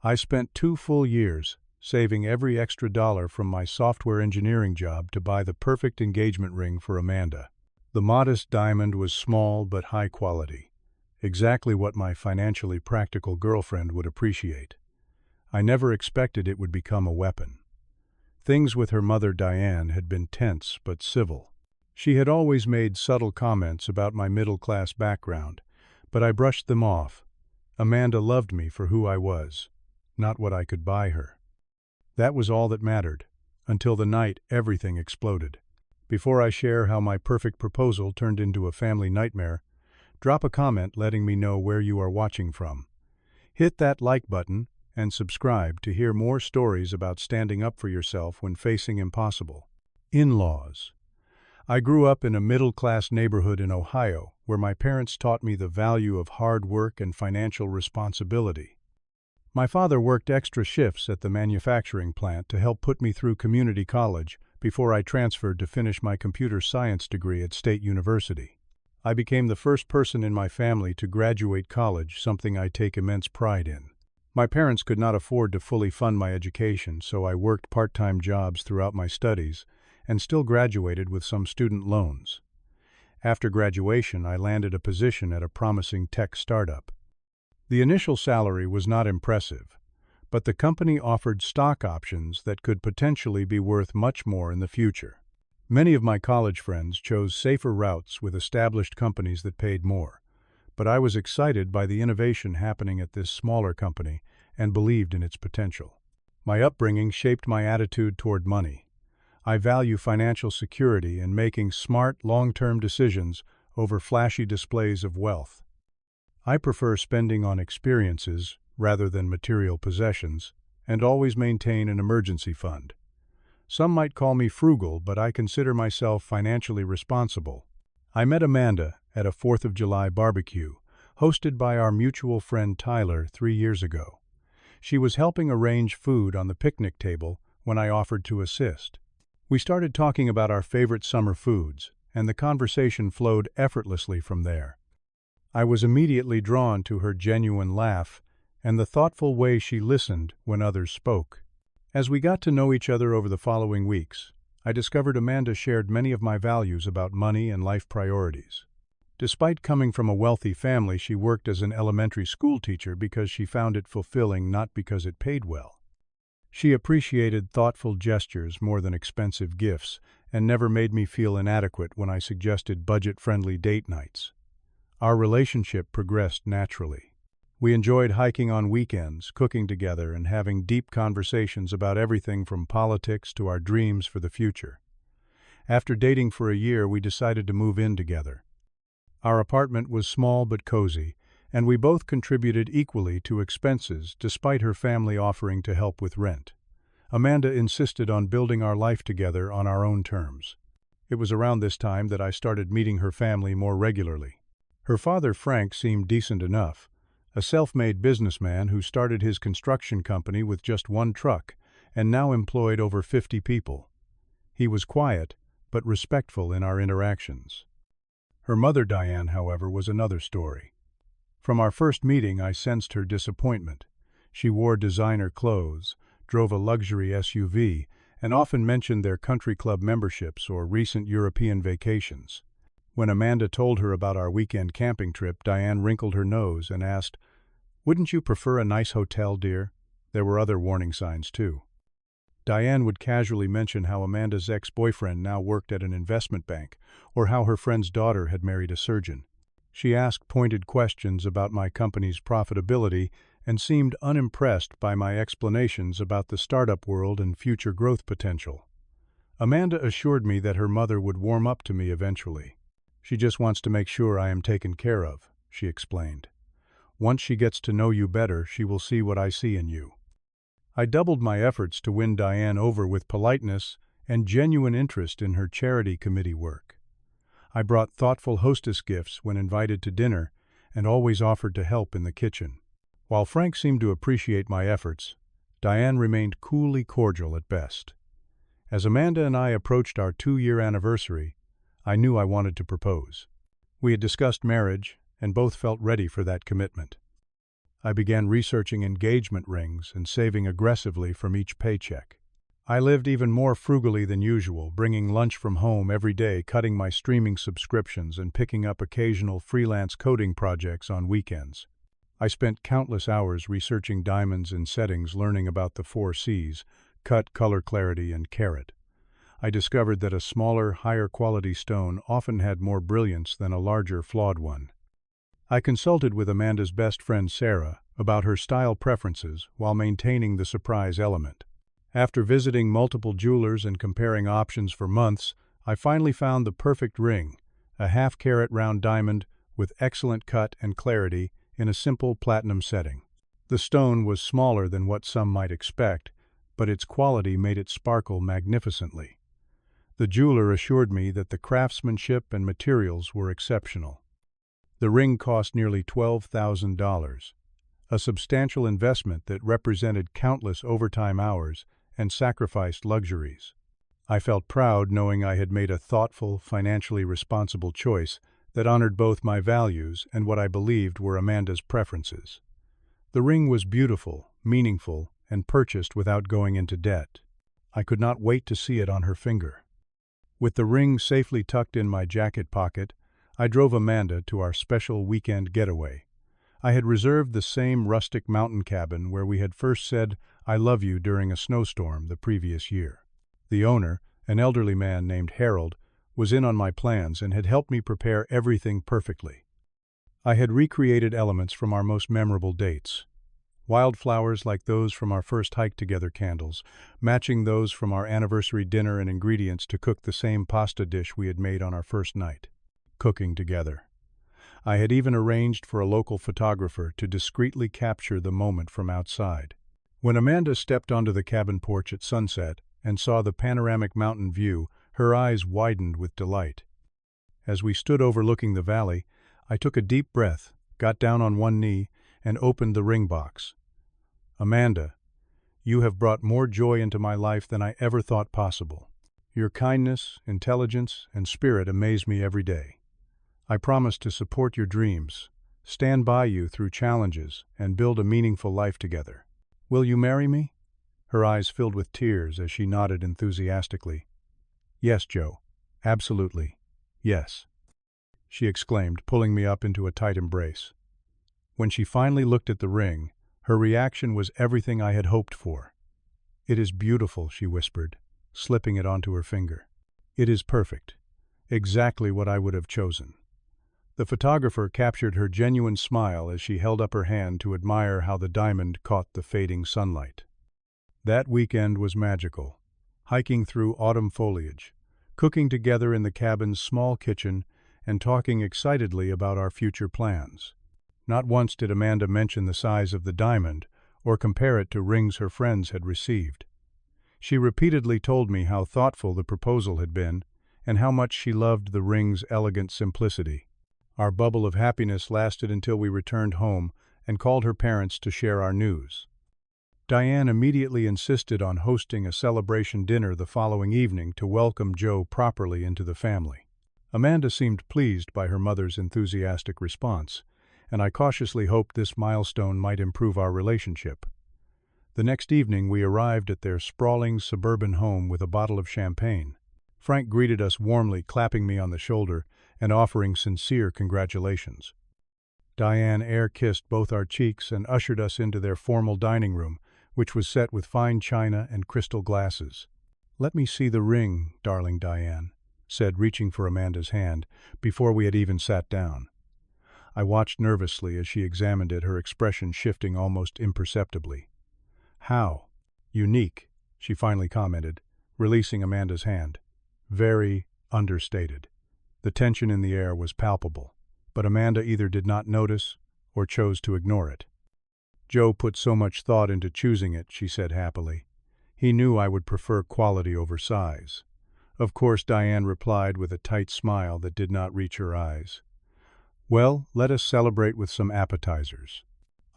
I spent 2 full years saving every extra dollar from my software engineering job to buy the perfect engagement ring for Amanda. The modest diamond was small but high quality, exactly what my financially practical girlfriend would appreciate. I never expected it would become a weapon. Things with her mother Diane had been tense but civil. She had always made subtle comments about my middle-class background, but I brushed them off. Amanda loved me for who I was, not what I could buy her. That was all that mattered, until the night everything exploded. Before I share how my perfect proposal turned into a family nightmare, drop a comment letting me know where you are watching from. Hit that like button and subscribe to hear more stories about standing up for yourself when facing impossible. In-laws. I grew up in a middle-class neighborhood in Ohio where my parents taught me the value of hard work and financial responsibility. My father worked extra shifts at the manufacturing plant to help put me through community college before I transferred to finish my computer science degree at State University. I became the first person in my family to graduate college, something I take immense pride in. My parents could not afford to fully fund my education, so I worked part-time jobs throughout my studies and still graduated with some student loans. After graduation, I landed a position at a promising tech startup. The initial salary was not impressive, but the company offered stock options that could potentially be worth much more in the future. Many of my college friends chose safer routes with established companies that paid more, but I was excited by the innovation happening at this smaller company and believed in its potential. My upbringing shaped my attitude toward money. I value financial security and making smart, long-term decisions over flashy displays of wealth. I prefer spending on experiences rather than material possessions, and always maintain an emergency fund. Some might call me frugal, but I consider myself financially responsible. I met Amanda at a 4th of July barbecue, hosted by our mutual friend Tyler 3 years ago. She was helping arrange food on the picnic table when I offered to assist. We started talking about our favorite summer foods, and the conversation flowed effortlessly from there. I was immediately drawn to her genuine laugh and the thoughtful way she listened when others spoke. As we got to know each other over the following weeks, I discovered Amanda shared many of my values about money and life priorities. Despite coming from a wealthy family, she worked as an elementary school teacher because she found it fulfilling, not because it paid well. She appreciated thoughtful gestures more than expensive gifts and never made me feel inadequate when I suggested budget-friendly date nights. Our relationship progressed naturally. We enjoyed hiking on weekends, cooking together, and having deep conversations about everything from politics to our dreams for the future. After dating for a year, we decided to move in together. Our apartment was small but cozy, and we both contributed equally to expenses despite her family offering to help with rent. Amanda insisted on building our life together on our own terms. It was around this time that I started meeting her family more regularly. Her father, Frank, seemed decent enough, a self-made businessman who started his construction company with just one truck and now employed over 50 people. He was quiet, but respectful in our interactions. Her mother, Diane, however, was another story. From our first meeting, I sensed her disappointment. She wore designer clothes, drove a luxury SUV, and often mentioned their country club memberships or recent European vacations. When Amanda told her about our weekend camping trip, Diane wrinkled her nose and asked, "Wouldn't you prefer a nice hotel, dear?" There were other warning signs, too. Diane would casually mention how Amanda's ex-boyfriend now worked at an investment bank, or how her friend's daughter had married a surgeon. She asked pointed questions about my company's profitability and seemed unimpressed by my explanations about the startup world and future growth potential. Amanda assured me that her mother would warm up to me eventually. "She just wants to make sure I am taken care of," she explained. "Once she gets to know you better, she will see what I see in you." I doubled my efforts to win Diane over with politeness and genuine interest in her charity committee work. I brought thoughtful hostess gifts when invited to dinner and always offered to help in the kitchen. While Frank seemed to appreciate my efforts, Diane remained coolly cordial at best. As Amanda and I approached our 2-year anniversary, I knew I wanted to propose. We had discussed marriage and both felt ready for that commitment. I began researching engagement rings and saving aggressively from each paycheck. I lived even more frugally than usual, bringing lunch from home every day, cutting my streaming subscriptions, and picking up occasional freelance coding projects on weekends. I spent countless hours researching diamonds and settings, learning about the 4 Cs: cut, color, clarity, and carat. I discovered that a smaller, higher-quality stone often had more brilliance than a larger, flawed one. I consulted with Amanda's best friend Sarah about her style preferences while maintaining the surprise element. After visiting multiple jewelers and comparing options for months, I finally found the perfect ring, a half-carat round diamond with excellent cut and clarity in a simple platinum setting. The stone was smaller than what some might expect, but its quality made it sparkle magnificently. The jeweler assured me that the craftsmanship and materials were exceptional. The ring cost nearly $12,000, a substantial investment that represented countless overtime hours and sacrificed luxuries. I felt proud knowing I had made a thoughtful, financially responsible choice that honored both my values and what I believed were Amanda's preferences. The ring was beautiful, meaningful, and purchased without going into debt. I could not wait to see it on her finger. With the ring safely tucked in my jacket pocket, I drove Amanda to our special weekend getaway. I had reserved the same rustic mountain cabin where we had first said "I love you" during a snowstorm the previous year. The owner, an elderly man named Harold, was in on my plans and had helped me prepare everything perfectly. I had recreated elements from our most memorable dates. Wildflowers like those from our first hike together, candles, matching those from our anniversary dinner, and ingredients to cook the same pasta dish we had made on our first night. Cooking together. I had even arranged for a local photographer to discreetly capture the moment from outside. When Amanda stepped onto the cabin porch at sunset and saw the panoramic mountain view, her eyes widened with delight. As we stood overlooking the valley, I took a deep breath, got down on one knee, and opened the ring box. "Amanda, you have brought more joy into my life than I ever thought possible. Your kindness, intelligence, and spirit amaze me every day. I promise to support your dreams, stand by you through challenges, and build a meaningful life together. Will you marry me?" Her eyes filled with tears as she nodded enthusiastically. "Yes, Joe. Absolutely. Yes," she exclaimed, pulling me up into a tight embrace. When she finally looked at the ring, her reaction was everything I had hoped for. "It is beautiful," she whispered, slipping it onto her finger. "It is perfect. Exactly what I would have chosen." The photographer captured her genuine smile as she held up her hand to admire how the diamond caught the fading sunlight. That weekend was magical. Hiking through autumn foliage, cooking together in the cabin's small kitchen, and talking excitedly about our future plans. Not once did Amanda mention the size of the diamond or compare it to rings her friends had received. She repeatedly told me how thoughtful the proposal had been and how much she loved the ring's elegant simplicity. Our bubble of happiness lasted until we returned home and called her parents to share our news. Diane immediately insisted on hosting a celebration dinner the following evening to welcome Joe properly into the family. Amanda seemed pleased by her mother's enthusiastic response, and I cautiously hoped this milestone might improve our relationship. The next evening we arrived at their sprawling suburban home with a bottle of champagne. Frank greeted us warmly, clapping me on the shoulder and offering sincere congratulations. Diane air-kissed both our cheeks and ushered us into their formal dining room, which was set with fine china and crystal glasses. "Let me see the ring, darling Diane," said, reaching for Amanda's hand, before we had even sat down. I watched nervously as she examined it, her expression shifting almost imperceptibly. "How unique," she finally commented, releasing Amanda's hand. "Very understated." The tension in the air was palpable, but Amanda either did not notice or chose to ignore it. "Joe put so much thought into choosing it," she said happily. "He knew I would prefer quality over size." "Of course," Diane replied with a tight smile that did not reach her eyes. "Well, let us celebrate with some appetizers.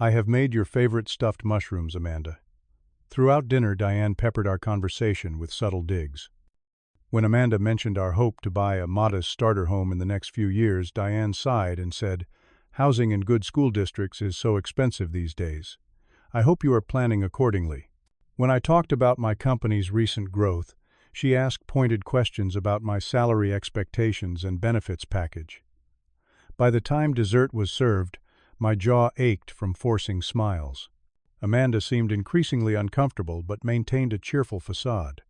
I have made your favorite stuffed mushrooms, Amanda." Throughout dinner, Diane peppered our conversation with subtle digs. When Amanda mentioned our hope to buy a modest starter home in the next few years, Diane sighed and said, Housing in good school districts is so expensive these days. I hope you are planning accordingly." When I talked about my company's recent growth, she asked pointed questions about my salary expectations and benefits package. By the time dessert was served, my jaw ached from forcing smiles. Amanda seemed increasingly uncomfortable but maintained a cheerful facade.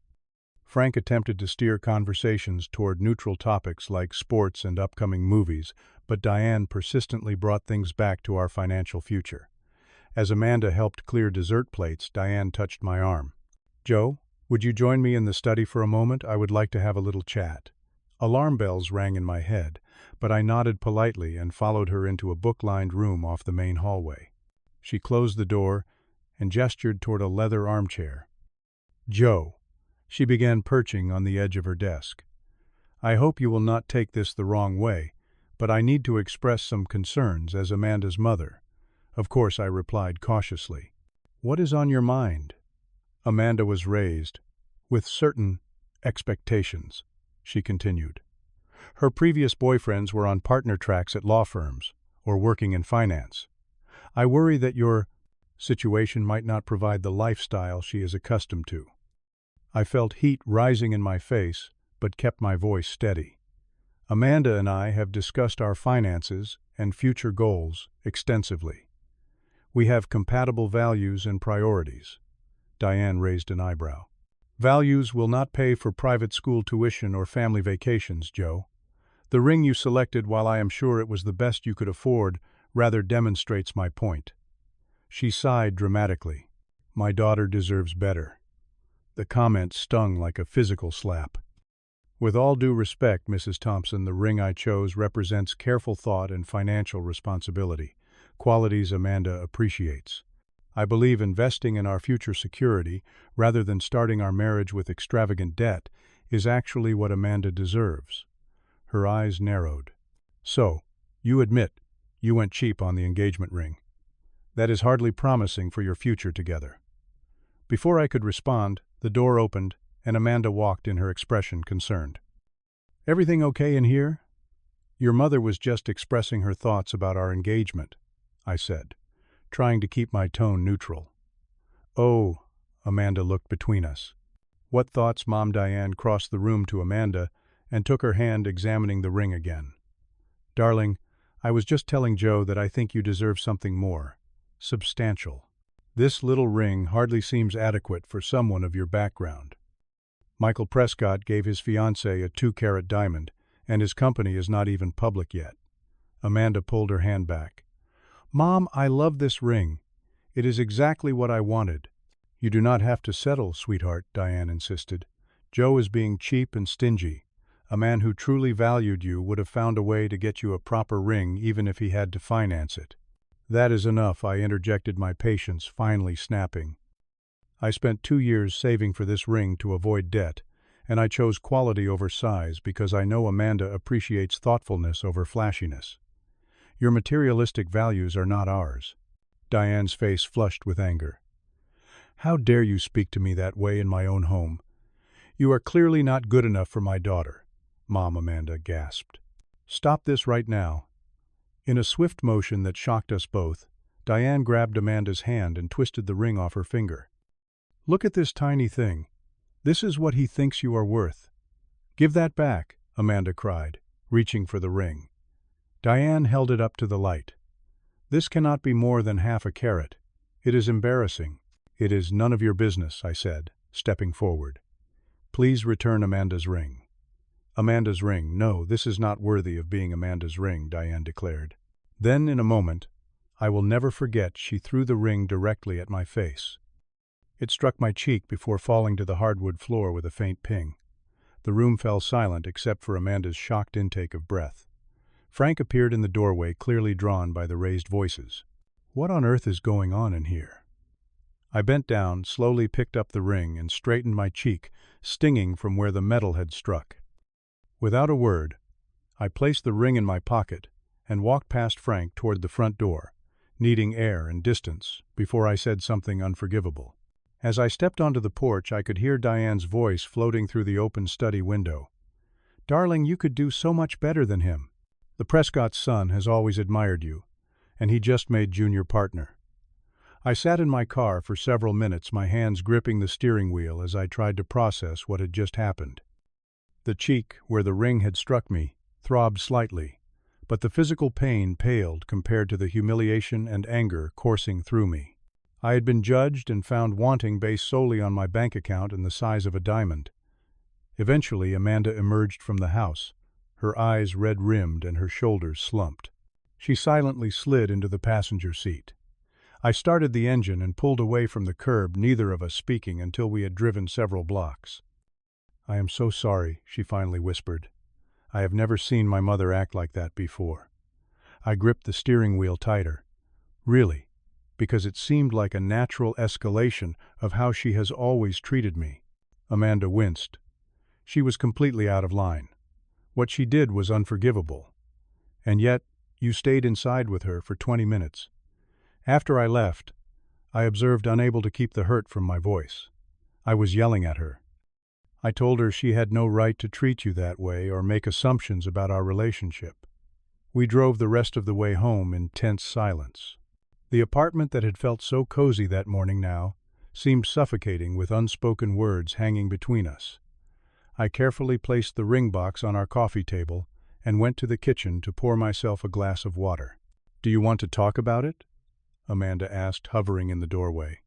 Frank attempted to steer conversations toward neutral topics like sports and upcoming movies, but Diane persistently brought things back to our financial future. As Amanda helped clear dessert plates, Diane touched my arm. "Joe, would you join me in the study for a moment? I would like to have a little chat." Alarm bells rang in my head, but I nodded politely and followed her into a book-lined room off the main hallway. She closed the door and gestured toward a leather armchair. "Joe," she began perching on the edge of her desk. "I hope you will not take this the wrong way, but I need to express some concerns as Amanda's mother." "Of course," I replied cautiously. "What is on your mind?" Amanda was raised with certain expectations, she continued. Her previous boyfriends were on partner tracks at law firms or working in finance. "I worry that your situation might not provide the lifestyle she is accustomed to." I felt heat rising in my face, but kept my voice steady. "Amanda and I have discussed our finances and future goals extensively. We have compatible values and priorities." Diane raised an eyebrow. "Values will not pay for private school tuition or family vacations, Joe. The ring you selected, while I am sure it was the best you could afford, rather demonstrates my point." She sighed dramatically. "My daughter deserves better." The comment stung like a physical slap. "With all due respect, Mrs. Thompson, the ring I chose represents careful thought and financial responsibility, qualities Amanda appreciates. I believe investing in our future security, rather than starting our marriage with extravagant debt, is actually what Amanda deserves." Her eyes narrowed. "So, you admit you went cheap on the engagement ring. That is hardly promising for your future together." Before I could respond, the door opened, and Amanda walked in, her expression concerned. "Everything okay in here?" "Your mother was just expressing her thoughts about our engagement," I said, trying to keep my tone neutral. "Oh," Amanda looked between us. "What thoughts?" Mom. Diane crossed the room to Amanda and took her hand, examining the ring again. "Darling, I was just telling Joe that I think you deserve something more substantial. This little ring hardly seems adequate for someone of your background. Michael Prescott gave his fiancée a 2-carat diamond, and his company is not even public yet." Amanda pulled her hand back. "Mom, I love this ring. It is exactly what I wanted." "You do not have to settle, sweetheart," Diane insisted. "Joe is being cheap and stingy. A man who truly valued you would have found a way to get you a proper ring even if he had to finance it." "That is enough," I interjected, my patience finally snapping. "I spent 2 years saving for this ring to avoid debt, and I chose quality over size because I know Amanda appreciates thoughtfulness over flashiness. Your materialistic values are not ours." Diane's face flushed with anger. "How dare you speak to me that way in my own home? You are clearly not good enough for my daughter," Mom. Amanda gasped. "Stop this right now." In a swift motion that shocked us both, Diane grabbed Amanda's hand and twisted the ring off her finger. "Look at this tiny thing. This is what he thinks you are worth." "Give that back," Amanda cried, reaching for the ring. Diane held it up to the light. "This cannot be more than half a carat. It is embarrassing." "It is none of your business," I said, stepping forward. "Please return Amanda's ring." "Amanda's ring? No, this is not worthy of being Amanda's ring," Diane declared. Then, in a moment, I will never forget, she threw the ring directly at my face. It struck my cheek before falling to the hardwood floor with a faint ping. The room fell silent except for Amanda's shocked intake of breath. Frank appeared in the doorway, clearly drawn by the raised voices. "What on earth is going on in here?" I bent down, slowly picked up the ring, and straightened my cheek, stinging from where the metal had struck. Without a word, I placed the ring in my pocket and walked past Frank toward the front door, needing air and distance before I said something unforgivable. As I stepped onto the porch, I could hear Diane's voice floating through the open study window. "Darling, you could do so much better than him. The Prescott's son has always admired you, and he just made junior partner. I sat in my car for several minutes, my hands gripping the steering wheel as I tried to process what had just happened. The cheek, where the ring had struck me, throbbed slightly, but the physical pain paled compared to the humiliation and anger coursing through me. I had been judged and found wanting based solely on my bank account and the size of a diamond. Eventually, Amanda emerged from the house, her eyes red-rimmed and her shoulders slumped. She silently slid into the passenger seat. I started the engine and pulled away from the curb, neither of us speaking until we had driven several blocks. "I am so sorry," she finally whispered. "I have never seen my mother act like that before." I gripped the steering wheel tighter. Really, because it seemed like a natural escalation of how she has always treated me. Amanda winced. She was completely out of line. What she did was unforgivable. And yet, you stayed inside with her for 20 minutes. After I left, I observed, unable to keep the hurt from my voice. I was yelling at her. I told her she had no right to treat you that way or make assumptions about our relationship. We drove the rest of the way home in tense silence. The apartment that had felt so cozy that morning now seemed suffocating with unspoken words hanging between us. I carefully placed the ring box on our coffee table and went to the kitchen to pour myself a glass of water. "Do you want to talk about it?" Amanda asked, hovering in the doorway.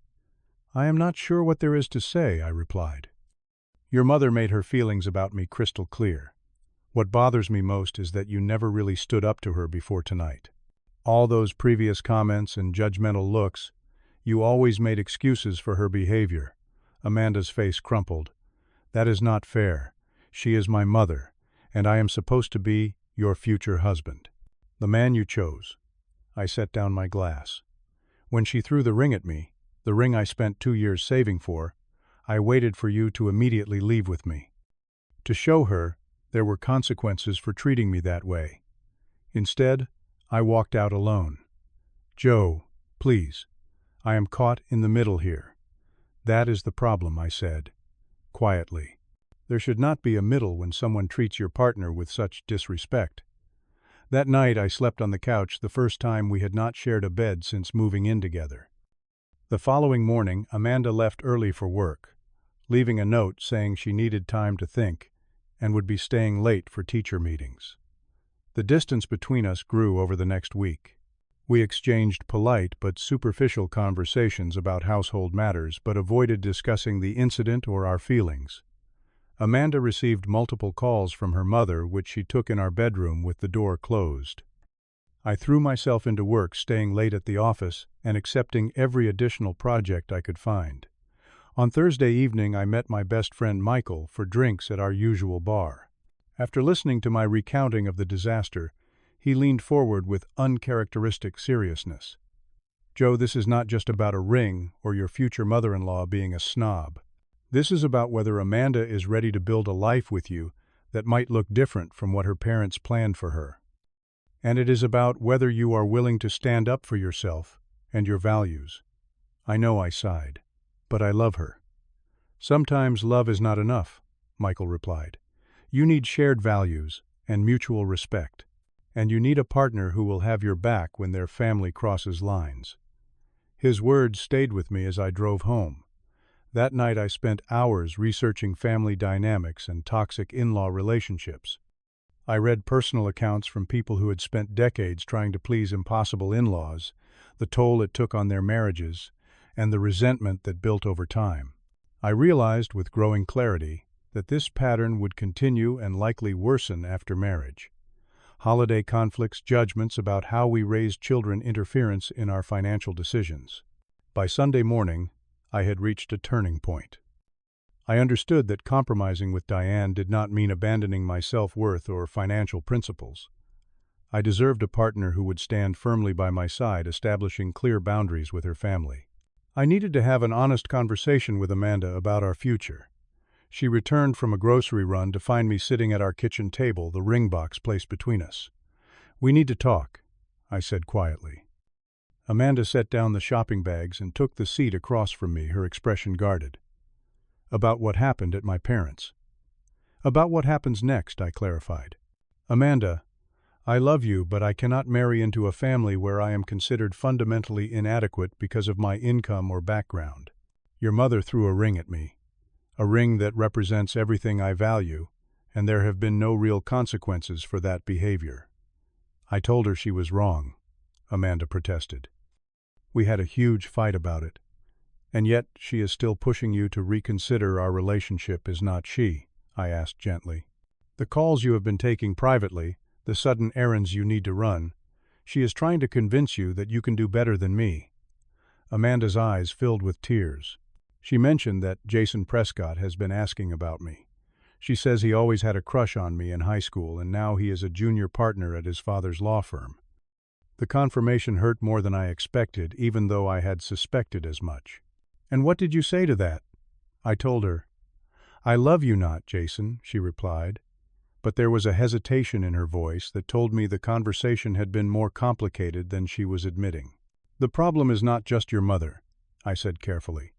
"I am not sure what there is to say," I replied. "Your mother made her feelings about me crystal clear. What bothers me most is that you never really stood up to her before tonight. All those previous comments and judgmental looks, you always made excuses for her behavior." Amanda's face crumpled. "That is not fair. She is my mother, and I am supposed to be your future husband. The man you chose." I set down my glass. "When she threw the ring at me, the ring I spent 2 years saving for, I waited for you to immediately leave with me. To show her there were consequences for treating me that way. Instead, I walked out alone. Joe, please, I am caught in the middle here. That is the problem," I said, quietly. "There should not be a middle when someone treats your partner with such disrespect." That night I slept on the couch, the first time we had not shared a bed since moving in together. The following morning, Amanda left early for work, leaving a note saying she needed time to think and would be staying late for teacher meetings. The distance between us grew over the next week. We exchanged polite but superficial conversations about household matters, but avoided discussing the incident or our feelings. Amanda received multiple calls from her mother, which she took in our bedroom with the door closed. I threw myself into work, staying late at the office and accepting every additional project I could find. On Thursday evening, I met my best friend Michael for drinks at our usual bar. After listening to my recounting of the disaster, he leaned forward with uncharacteristic seriousness. "Joe, this is not just about a ring or your future mother-in-law being a snob. This is about whether Amanda is ready to build a life with you that might look different from what her parents planned for her. And it is about whether you are willing to stand up for yourself and your values." I know I sighed, but I love her. "Sometimes love is not enough," Michael replied. "You need shared values and mutual respect, and you need a partner who will have your back when their family crosses lines." His words stayed with me as I drove home. That night I spent hours researching family dynamics and toxic in-law relationships. I read personal accounts from people who had spent decades trying to please impossible in-laws, the toll it took on their marriages, and the resentment that built over time. I realized with growing clarity that this pattern would continue and likely worsen after marriage. Holiday conflicts, judgments about how we raise children, interference in our financial decisions. By Sunday morning, I had reached a turning point. I understood that compromising with Diane did not mean abandoning my self-worth or financial principles. I deserved a partner who would stand firmly by my side, establishing clear boundaries with her family. I needed to have an honest conversation with Amanda about our future. She returned from a grocery run to find me sitting at our kitchen table, the ring box placed between us. "We need to talk," I said quietly. Amanda set down the shopping bags and took the seat across from me, her expression guarded. "About what happened at my parents'." "About what happens next," I clarified. "Amanda, I love you, but I cannot marry into a family where I am considered fundamentally inadequate because of my income or background. Your mother threw a ring at me, a ring that represents everything I value, and there have been no real consequences for that behavior. I told her she was wrong, Amanda protested. We had a huge fight about it. And yet she is still pushing you to reconsider our relationship, is not she? I asked gently. The calls you have been taking privately, the sudden errands you need to run, she is trying to convince you that you can do better than me. Amanda's eyes filled with tears. She mentioned that Jason Prescott has been asking about me. She says he always had a crush on me in high school, and now he is a junior partner at his father's law firm. The confirmation hurt more than I expected, even though I had suspected as much. And what did you say to that? I told her. I love you not, Jason, she replied. But there was a hesitation in her voice that told me the conversation had been more complicated than she was admitting. The problem is not just your mother, I said carefully.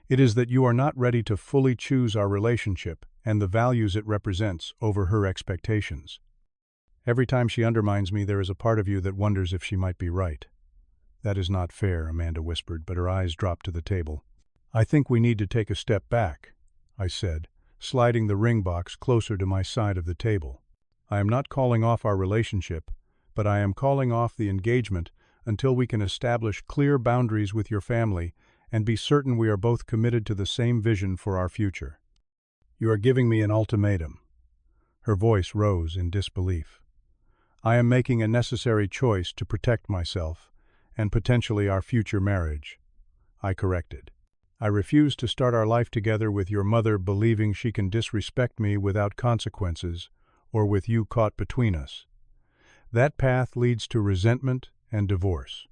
It is that you are not ready to fully choose our relationship and the values it represents over her expectations. Every time she undermines me, there is a part of you that wonders if she might be right. That is not fair, Amanda whispered, but her eyes dropped to the table. I think we need to take a step back, I said, sliding the ring box closer to my side of the table. I am not calling off our relationship, but I am calling off the engagement until we can establish clear boundaries with your family and be certain we are both committed to the same vision for our future. You are giving me an ultimatum. Her voice rose in disbelief. I am making a necessary choice to protect myself and potentially our future marriage, I corrected. I refuse to start our life together with your mother believing she can disrespect me without consequences or with you caught between us. That path leads to resentment and divorce.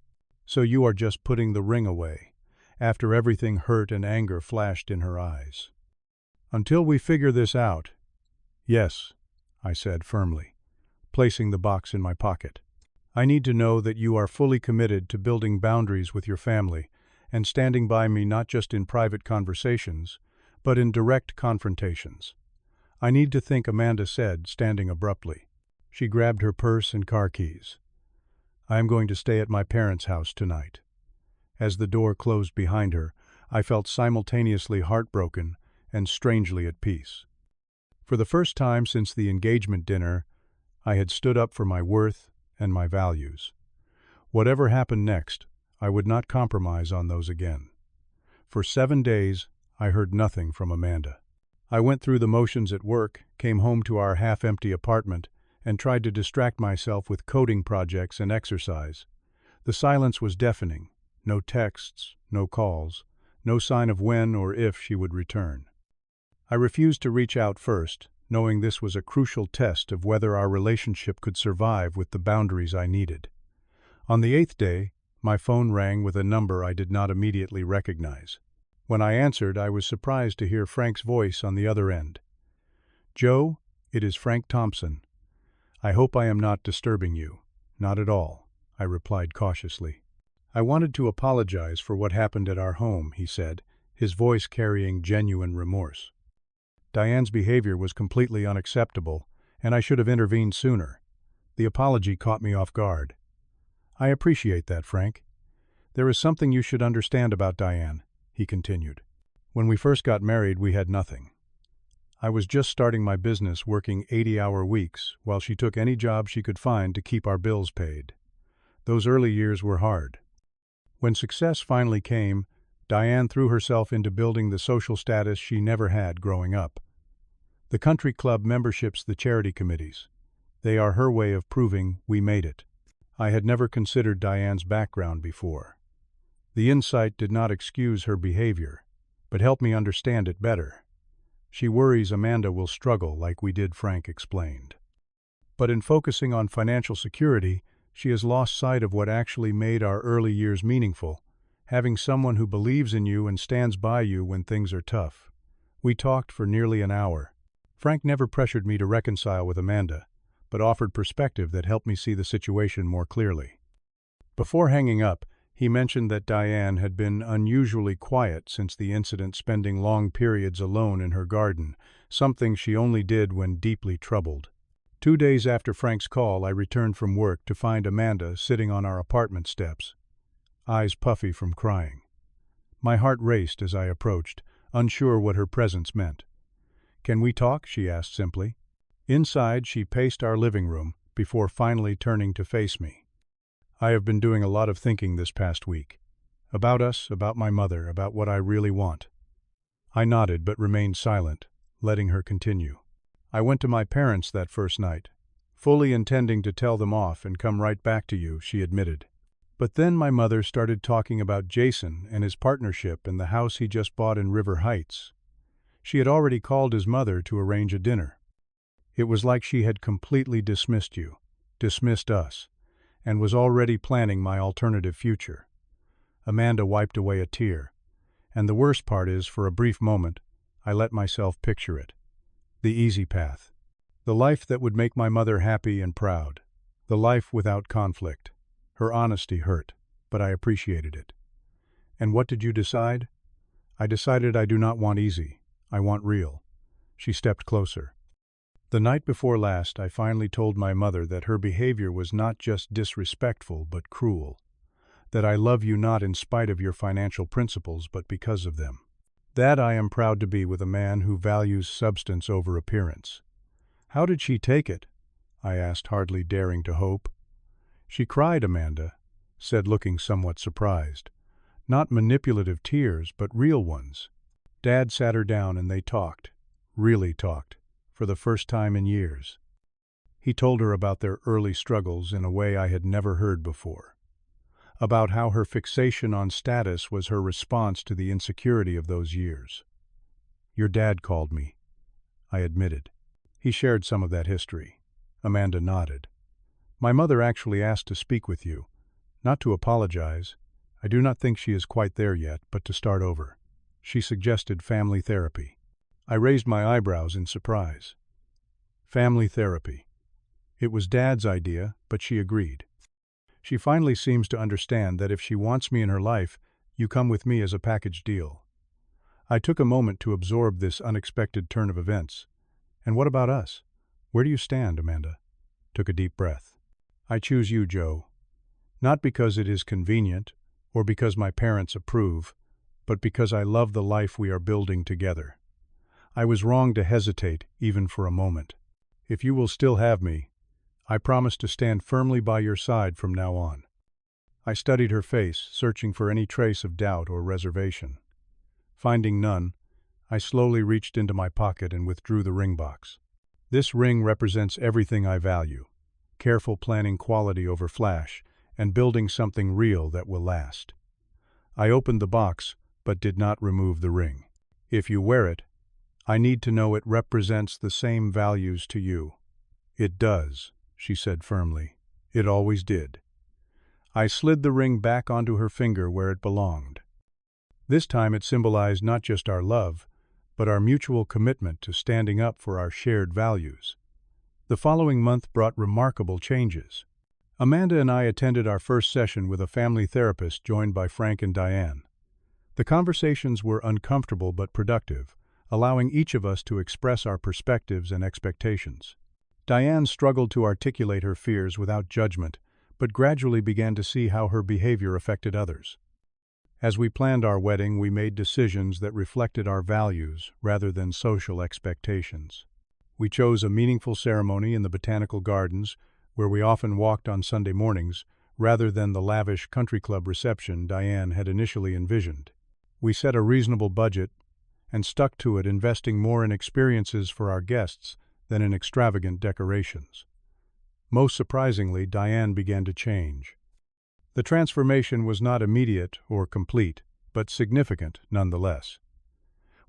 So you are just putting the ring away, after everything hurt and anger flashed in her eyes. Until we figure this out, yes, I said firmly, placing the box in my pocket. I need to know that you are fully committed to building boundaries with your family and standing by me not just in private conversations, but in direct confrontations. I need to think, Amanda said, standing abruptly. She grabbed her purse and car keys. I am going to stay at my parents' house tonight. As the door closed behind her, I felt simultaneously heartbroken and strangely at peace. For the first time since the engagement dinner, I had stood up for my worth and my values. Whatever happened next, I would not compromise on those again. For 7 days, I heard nothing from Amanda. I went through the motions at work, came home to our half-empty apartment, and tried to distract myself with coding projects and exercise. The silence was deafening. No texts, no calls, no sign of when or if she would return. I refused to reach out first, knowing this was a crucial test of whether our relationship could survive with the boundaries I needed. On the 8th day, my phone rang with a number I did not immediately recognize. When I answered, I was surprised to hear Frank's voice on the other end. Joe, it is Frank Thompson. I hope I am not disturbing you. Not at all, I replied cautiously. I wanted to apologize for what happened at our home, he said, his voice carrying genuine remorse. Diane's behavior was completely unacceptable, and I should have intervened sooner. The apology caught me off guard. I appreciate that, Frank. There is something you should understand about Diane, he continued. When we first got married, we had nothing. I was just starting my business working 80-hour weeks while she took any job she could find to keep our bills paid. Those early years were hard. When success finally came, Diane threw herself into building the social status she never had growing up. The country club memberships, the charity committees. They are her way of proving we made it. I had never considered Diane's background before. The insight did not excuse her behavior, but helped me understand it better. She worries Amanda will struggle like we did, Frank explained. But in focusing on financial security, she has lost sight of what actually made our early years meaningful, having someone who believes in you and stands by you when things are tough. We talked for nearly an hour. Frank never pressured me to reconcile with Amanda, but offered perspective that helped me see the situation more clearly. Before hanging up, he mentioned that Diane had been unusually quiet since the incident, spending long periods alone in her garden, something she only did when deeply troubled. 2 days after Frank's call, I returned from work to find Amanda sitting on our apartment steps, eyes puffy from crying. My heart raced as I approached, unsure what her presence meant. "Can we talk?" she asked simply. Inside, she paced our living room before finally turning to face me. "I have been doing a lot of thinking this past week. About us, about my mother, about what I really want." I nodded but remained silent, letting her continue. "I went to my parents that first night, fully intending to tell them off and come right back to you," she admitted. "But then my mother started talking about Jason and his partnership and the house he just bought in River Heights. She had already called his mother to arrange a dinner. It was like she had completely dismissed you, dismissed us, and was already planning my alternative future." Amanda wiped away a tear. "And the worst part is, for a brief moment, I let myself picture it. The easy path. The life that would make my mother happy and proud. The life without conflict." Her honesty hurt, but I appreciated it. "And what did you decide?" "I decided I do not want easy. I want real." She stepped closer. "The night before last, I finally told my mother that her behavior was not just disrespectful but cruel. That I love you not in spite of your financial principles but because of them. That I am proud to be with a man who values substance over appearance." "How did she take it?" I asked, hardly daring to hope. "She cried," Amanda said, looking somewhat surprised. "Not manipulative tears, but real ones. Dad sat her down and they talked, really talked, for the first time in years. He told her about their early struggles in a way I had never heard before. About how her fixation on status was her response to the insecurity of those years. "Your dad called me," I admitted. "He shared some of that history." Amanda nodded. "My mother actually asked to speak with you. Not to apologize. I do not think she is quite there yet, but to start over. She suggested family therapy." I raised my eyebrows in surprise. Family therapy. It was Dad's idea, but she agreed. "She finally seems to understand that if she wants me in her life, you come with me as a package deal." I took a moment to absorb this unexpected turn of events. "And what about us? Where do you stand?" Amanda took a deep breath. "I choose you, Joe. Not because it is convenient, or because my parents approve, but because I love the life we are building together. I was wrong to hesitate, even for a moment. If you will still have me, I promise to stand firmly by your side from now on." I studied her face, searching for any trace of doubt or reservation. Finding none, I slowly reached into my pocket and withdrew the ring box. "This ring represents everything I value. Careful planning quality over flash, and building something real that will last." I opened the box, but did not remove the ring. "If you wear it, I need to know it represents the same values to you." "It does," she said firmly. "It always did." I slid the ring back onto her finger where it belonged. This time it symbolized not just our love, but our mutual commitment to standing up for our shared values. The following month brought remarkable changes. Amanda and I attended our first session with a family therapist joined by Frank and Diane. The conversations were uncomfortable but productive, allowing each of us to express our perspectives and expectations. Diane struggled to articulate her fears without judgment, but gradually began to see how her behavior affected others. As we planned our wedding, we made decisions that reflected our values rather than social expectations. We chose a meaningful ceremony in the botanical gardens, where we often walked on Sunday mornings, rather than the lavish country club reception Diane had initially envisioned. We set a reasonable budget and stuck to it, investing more in experiences for our guests than in extravagant decorations. Most surprisingly, Diane began to change. The transformation was not immediate or complete, but significant nonetheless.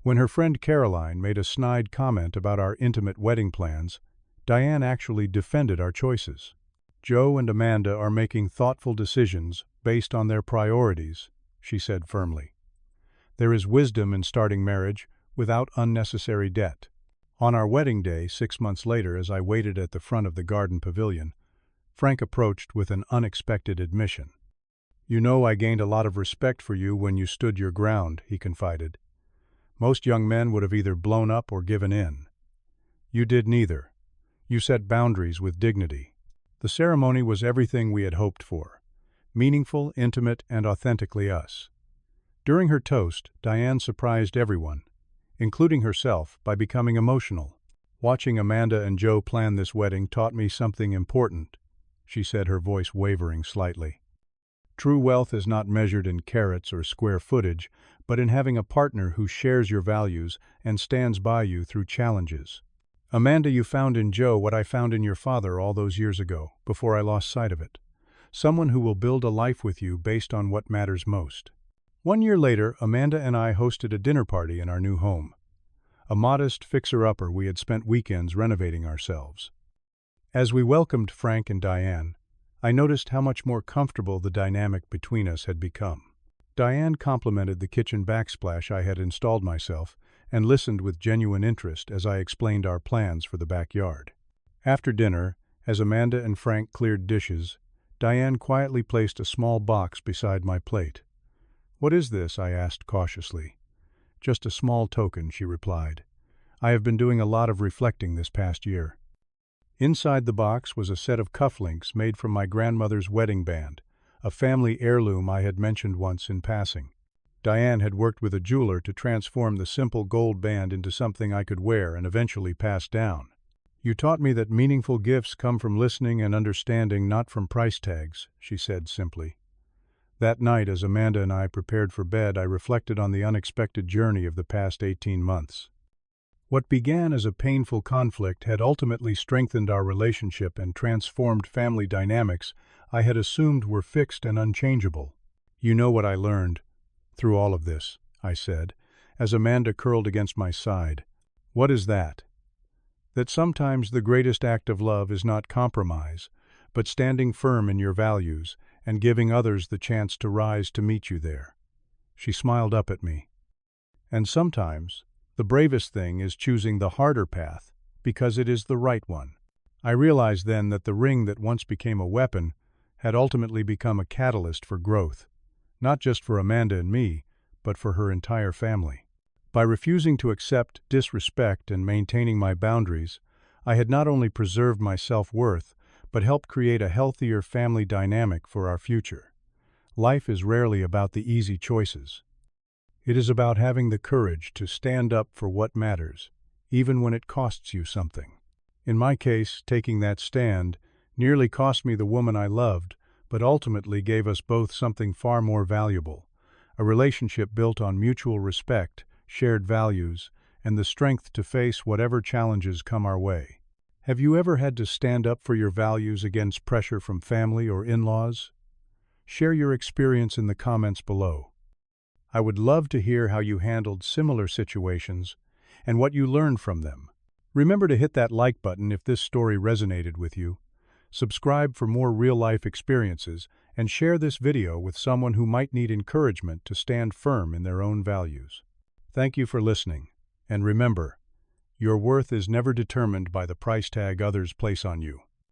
When her friend Caroline made a snide comment about our intimate wedding plans, Diane actually defended our choices. "Joe and Amanda are making thoughtful decisions based on their priorities," she said firmly. "There is wisdom in starting marriage without unnecessary debt." On our wedding day, 6 months later, as I waited at the front of the garden pavilion, Frank approached with an unexpected admission. "You know, I gained a lot of respect for you when you stood your ground," he confided. "Most young men would have either blown up or given in. You did neither. You set boundaries with dignity. The ceremony was everything we had hoped for. Meaningful, intimate, and authentically us. During her toast, Diane surprised everyone, including herself, by becoming emotional. Watching Amanda and Joe plan this wedding taught me something important, she said, her voice wavering slightly. True wealth is not measured in carats or square footage, but in having a partner who shares your values and stands by you through challenges. Amanda, you found in Joe what I found in your father all those years ago, before I lost sight of it. Someone who will build a life with you based on what matters most. 1 year later, Amanda and I hosted a dinner party in our new home. A modest fixer-upper we had spent weekends renovating ourselves. As we welcomed Frank and Diane, I noticed how much more comfortable the dynamic between us had become. Diane complimented the kitchen backsplash I had installed myself and listened with genuine interest as I explained our plans for the backyard. After dinner, as Amanda and Frank cleared dishes, Diane quietly placed a small box beside my plate. "What is this?" I asked cautiously. "Just a small token," she replied. "I have been doing a lot of reflecting this past year." Inside the box was a set of cufflinks made from my grandmother's wedding band, a family heirloom I had mentioned once in passing. Diane had worked with a jeweler to transform the simple gold band into something I could wear and eventually pass down. "You taught me that meaningful gifts come from listening and understanding, not from price tags," she said simply. That night, as Amanda and I prepared for bed, I reflected on the unexpected journey of the past 18 months. What began as a painful conflict had ultimately strengthened our relationship and transformed family dynamics I had assumed were fixed and unchangeable. "You know what I learned through all of this," I said, as Amanda curled against my side. "What is that?" "That sometimes the greatest act of love is not compromise, but standing firm in your values and giving others the chance to rise to meet you there." She smiled up at me. "And sometimes the bravest thing is choosing the harder path because it is the right one." I realized then that the ring that once became a weapon had ultimately become a catalyst for growth, not just for Amanda and me, but for her entire family. By refusing to accept disrespect and maintaining my boundaries, I had not only preserved my self-worth, but helped create a healthier family dynamic for our future. Life is rarely about the easy choices. It is about having the courage to stand up for what matters, even when it costs you something. In my case, taking that stand nearly cost me the woman I loved, but ultimately gave us both something far more valuable: a relationship built on mutual respect, shared values, and the strength to face whatever challenges come our way. Have you ever had to stand up for your values against pressure from family or in-laws? Share your experience in the comments below. I would love to hear how you handled similar situations and what you learned from them. Remember to hit that like button if this story resonated with you. Subscribe for more real-life experiences and share this video with someone who might need encouragement to stand firm in their own values. Thank you for listening, and remember, your worth is never determined by the price tag others place on you.